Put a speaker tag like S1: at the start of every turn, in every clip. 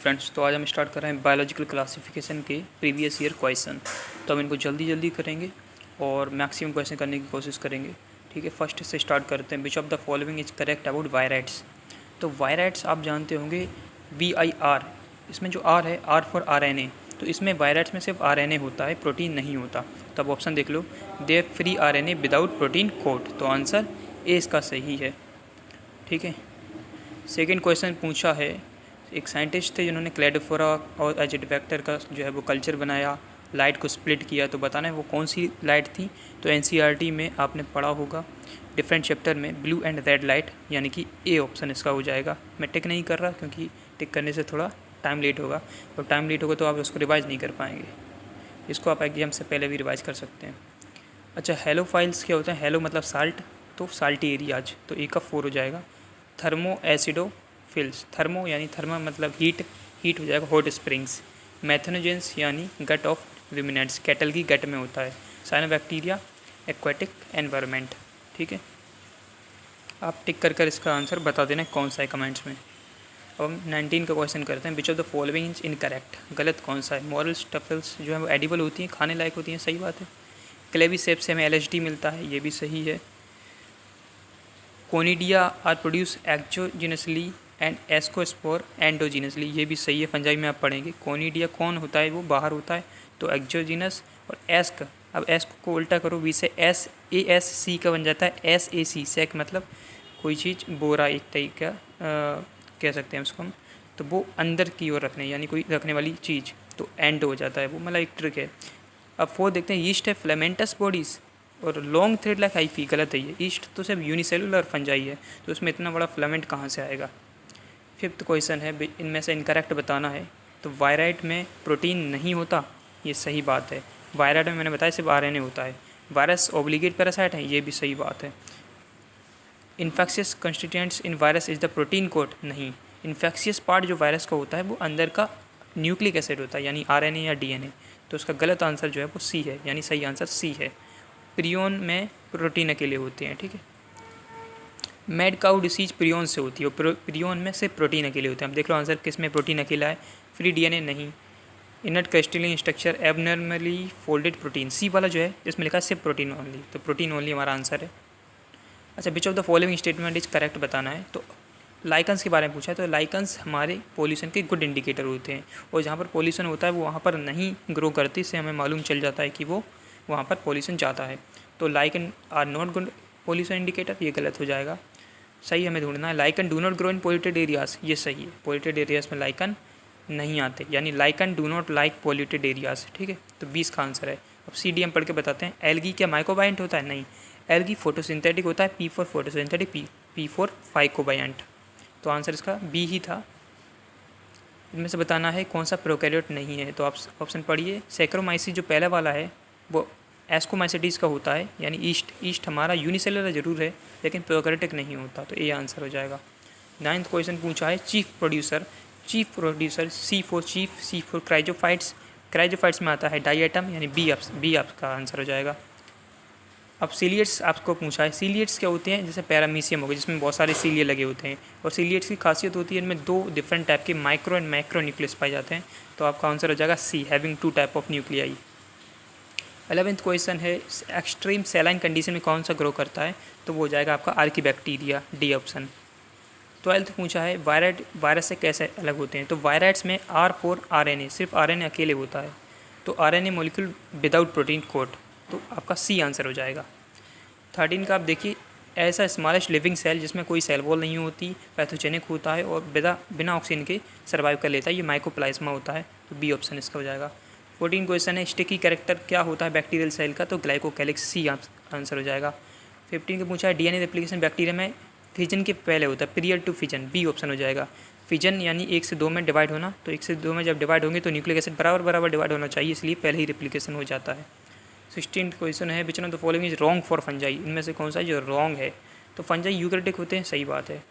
S1: Friends, तो आज हम स्टार्ट कर रहे हैं बायोलॉजिकल क्लासिफिकेशन के प्रीवियस ईयर क्वेश्चन। तो हम इनको जल्दी करेंगे और मैक्सिमम क्वेश्चन करने की कोशिश करेंगे। ठीक है, फर्स्ट से स्टार्ट करते हैं। Which of the following is correct about viroids. तो वायराइट्स आप जानते होंगे VIR, इसमें जो R है R फॉर RNA। तो इसमें वायराइट्स में सिर्फ RNA होता है, प्रोटीन नहीं होता। तो अब ऑप्शन देख लो, they free RNA without protein coat. तो आंसर ए इसका सही है। ठीक है, सेकेंड क्वेश्चन पूछा है, एक साइंटिस्ट थे जिन्होंने क्लेडोफोरा और एजेड वेक्टर का जो है वो कल्चर बनाया, लाइट को स्प्लिट किया। तो बताना है वो कौन सी लाइट थी। तो NCERT में आपने पढ़ा होगा डिफरेंट चैप्टर में ब्लू एंड रेड लाइट, यानी कि ए ऑप्शन इसका हो जाएगा। मैं टिक नहीं कर रहा क्योंकि टिक करने से थोड़ा टाइम लेट होगा, और टाइम लेट होगा तो आप उसको रिवाइज़ नहीं कर पाएंगे। इसको आप एग्जाम से पहले भी रिवाइज़ कर सकते हैं। अच्छा, हेलोफाइल्स क्या होता है? हेलो मतलब साल्ट, तो साल्टी एरियाज, तो ए का 4 हो जाएगा। थर्मो एसिडो फिल्स, थर्मो यानी थर्मा मतलब हीट, हीट हो जाएगा हॉट स्प्रिंग्स। मैथनोजेंस यानी गट ऑफ रुमिनेंट्स, कैटल की गट में होता है। Cyanobacteria aquatic environment. ठीक है, आप टिक कर इसका आंसर बता देना कौन सा है कमेंट्स में। अब हम 19 का क्वेश्चन करते हैं। Which of the following is incorrect, गलत कौन सा है? मॉरल्स टफल्स जो है वो एडिबल होती हैं, खाने लायक होती हैं, सही बात है। क्लेविसेप से हमें LSD मिलता है, ये भी सही है। Conidia are produce exogenously and ascospore endogenously, ये भी सही है। फंजाई में आप पढ़ेंगे। कोनिडिया कौन होता है? वो बाहर होता है, तो एक्जोजिनस। और एस्क, अब एस्क को उल्टा करो, वी से SASC का बन जाता है SAC, सेक मतलब कोई चीज़, बोरा एक तरीका कह सकते हैं उसको हम। तो वो अंदर की ओर रखने, यानी कोई रखने वाली चीज़, तो एंड हो जाता है वो, मतलब एक ट्रिक है। अब 4 देखते हैं। ईस्ट है फिलामेंटस बॉडीज़ और लॉन्ग थ्रेड लाइक हाइफी, गलत है ये। ईस्ट तो सिर्फ यूनिसेलुलर फंजाई है, तो उसमें इतना बड़ा फिलामेंट कहाँ से आएगा। फिफ्थ क्वेश्चन है, इनमें से इनकरेक्ट बताना है। तो वायराइट में प्रोटीन नहीं होता, ये सही बात है। वायराइट में मैंने बताया सिर्फ RNA होता है। वायरस ऑब्लिगेट पैरासाइट है, ये भी सही बात है। Infectious constituents in virus is the protein coat, नहीं। इन्फेक्शियस पार्ट जो वायरस का होता है वो अंदर का न्यूक्लिक एसिड होता है, यानी RNA या DNA। तो उसका गलत आंसर जो है वो C है, यानी सही आंसर C है। प्रियोन में प्रोटीन अकेले होते हैं। ठीक है, मैड काउ डिसीज प्रियोन से होती है, प्रियोन में सिर्फ प्रोटीन अकेले होते हैं। अब देख लो आंसर किस में प्रोटीन अकेला है। फ्री DNA नहीं। इनट crystalline structure abnormally folded protein, C वाला जो है इसमें लिखा है सिर्फ प्रोटीन ओनली, तो प्रोटीन ओनली हमारा आंसर है। अच्छा, विच of the following statement is correct बताना है। तो लाइकन्स के बारे में पूछा है। तो लाइकन्स हमारे पोल्यूशन के गुड इंडिकेटर होते हैं, और जहाँ पर पोल्यूशन होता है वो वहाँ पर नहीं ग्रो करती, इससे हमें मालूम चल जाता है कि वो वहाँ पर पोल्यूशन ज़्यादा है। तो lichen are not good pollution indicator, ये गलत हो जाएगा। सही हमें ढूंढना है। Lichen do not grow in polluted areas, ये सही है। पोल्यूटेड एरियाज़ में लाइकन नहीं आते, यानी lichen do not like polluted areas. ठीक है, तो 20 का आंसर है। अब CDM पढ़ के बताते हैं। एल्गी क्या माइक्रोबायंट होता है? नहीं, एल्गी फोटोसिंथेटिक होता है। P4 photosynthetic, P4 फाइकोबायंट। तो आंसर इसका B ही था। इनमें से बताना है कौन सा प्रोकैरियोट नहीं है। तो आप ऑप्शन पढ़िए। सैक्रोमाइसिस जो पहला वाला है वो एस्कोमाइसिटीज का होता है, यानी ईस्ट हमारा यूनिसेलुलर जरूर है लेकिन प्रोकैरियोटिक नहीं होता, तो ये आंसर हो जाएगा। 9th क्वेश्चन पूछा है, chief producer C for chief, C for chrysophytes. Chrysophytes में आता है डाइएटम, यानी बी आपका आंसर हो जाएगा। अब सीलिएट्स आपको पूछा है। सीलिएट्स क्या होते हैं? जैसे पैरामीशियम हो गया जिसमें बहुत सारे सीलिए लगे होते हैं, और सीलिएट्स की खासियत होती है इनमें 2 डिफरेंट टाइप के माइक्रो एंड मैक्रो न्यूक्लियस पाए जाते हैं, तो आपका आंसर हो जाएगा C, having 2 type of nuclei. 11th question है, एक्सट्रीम सैलाइन कंडीशन में कौन सा ग्रो करता है? तो वो हो जाएगा आपका आर्कीबैक्टीरिया, D ऑप्शन। 12th पूछा है, वायरस से कैसे अलग होते हैं? तो वायराइट्स में R फॉर RNA, सिर्फ RNA अकेले होता है, तो RNA molecule without protein coat, तो आपका C आंसर हो जाएगा। 13 का आप देखिए, ऐसा स्मॉलेस्ट लिविंग सेल जिसमें कोई सेल वॉल नहीं होती, पैथोजेनिक होता है और बिना ऑक्सीजन के सर्वाइव कर लेता है, ये माइकोप्लाज्मा होता है, तो B ऑप्शन इसका हो जाएगा। 14 क्वेश्चन है, स्टिकी कैरेक्टर क्या होता है बैक्टीरियल सेल का? तो ग्लाइकोकैलिक्स, C आंसर हो जाएगा। 15 का पूछा है, DNA रेप्लिकेशन बैक्टीरिया में फिजन के पहले होता है, period to fission, B option हो जाएगा। फिजन यानी 1 से 2 में डिवाइड होना, तो 1 से 2 में जब डिवाइड होंगे तो न्यूक्लिक एसिड बराबर डिवाइड होना चाहिए, इसलिए पहले ही रेप्लिकेशन हो जाता है। 16th क्वेश्चन है, विच of the following is wrong for fungi, इनमें से कौन सा जो रॉन्ग है? तो फंजाई यूकैरियोटिक होते हैं, सही बात है।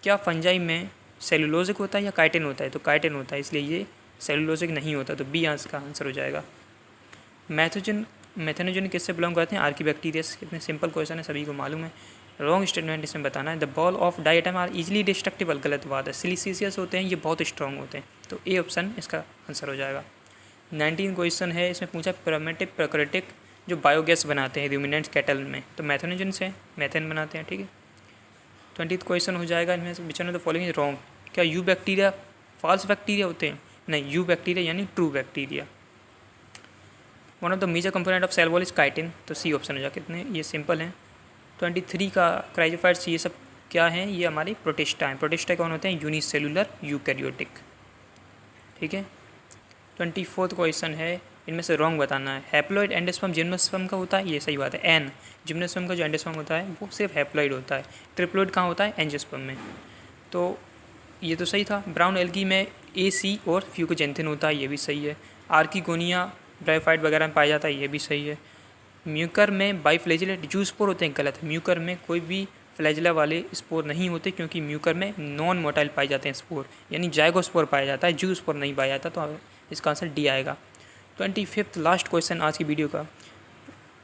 S1: क्या फंजाई में सेलुलोजिक होता है या काइटिन होता है? तो काइटिन होता है, इसलिए ये सेलुलोजिक नहीं होता, तो B का आंसर हो जाएगा। मैथनोजन किससे बिलोंग करते हैं? आर्कीबैक्टीरियस। कितने सिंपल क्वेश्चन है, सभी को मालूम है। रॉन्ग स्टेटमेंट इसमें बताना है। The ball of diatom are easily destructible, गलत बात है। सिलिसियस होते हैं, ये बहुत स्ट्रॉन्ग होते हैं। तो ए ऑप्शन इसका आंसर हो जाएगा। 19 क्वेश्चन है, इसमें पूछा प्रिमिटिव प्राकृतिक जो बायोगैस बनाते हैं रूमिनेंट्स कैटल में, तो मैथेनोजन से मैथेन बनाते हैं, ठीक है। 20th क्वेश्चन हो जाएगा, इनमें which one of the following is wrong. क्या यू बैक्टीरिया फॉल्स बैक्टीरिया होते हैं? नहीं, यू बैक्टीरिया यानी true bacteria. One of the major component of cell wall is chitin, तो सी ऑप्शन हो जाए। कितने ये सिंपल हैं। 23 का क्राइजोफाइट्स ये सब क्या हैं? ये हमारी प्रोटिस्टा हैं। प्रोटिस्टा कौन होते हैं? यूनिसेलुलर यूकैरियोटिक, ठीक है। 24th क्वेश्चन है, इनमें से रॉन्ग बताना है। हैप्लॉइड एंडोस्पर्म जिम्नोस्पर्म का होता है, ये सही बात है। एन जिम्नोस्पर्म का जो एंडोस्पर्म होता है वो सिर्फ हैप्लॉइड होता है। ट्रिप्लॉइड कहाँ होता है? एंजियोस्पर्म में। तो ये तो सही था। ब्राउन एल्गी में ए सी और फ्यूकोजेंथिन होता है, ये भी सही है। आर्किगोनिया ब्रायोफाइट वगैरह में पाया जाता है, ये भी सही है। म्यूकर में बाइफ्लैजिलेट जू स्पोर होते हैं, गलत है। म्यूकर में कोई भी फ्लैजिला वाले स्पोर नहीं होते, क्योंकि म्यूकर में नॉन मोटाइल पाए जाते हैं स्पोर, यानी जाइगोस्पोर पाया जाता है, जू स्पोर नहीं पाया जाता। तो इसका आंसर डी आएगा। 25th लास्ट क्वेश्चन आज की वीडियो का,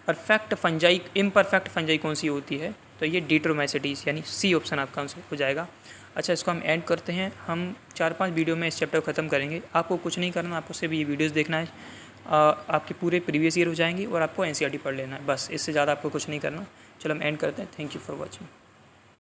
S1: परफेक्ट फंजाई इम्परफेक्ट फंजाई कौन सी होती है? तो ये डिट्रोमाइसिटीज, यानी सी ऑप्शन आपका आंसर हो जाएगा। अच्छा, इसको हम एंड करते हैं। हम 4-5 वीडियो में इस चैप्टर को ख़त्म करेंगे। आपको कुछ नहीं करना, आपको सिर्फ ये वीडियोस देखना है। आपके पूरे प्रीवियस ईयर हो जाएंगी और आपको एनसीईआरटी पढ़ लेना है, बस। इससे ज़्यादा आपको कुछ नहीं करना। चलो हम एंड करते हैं। Thank you for watching.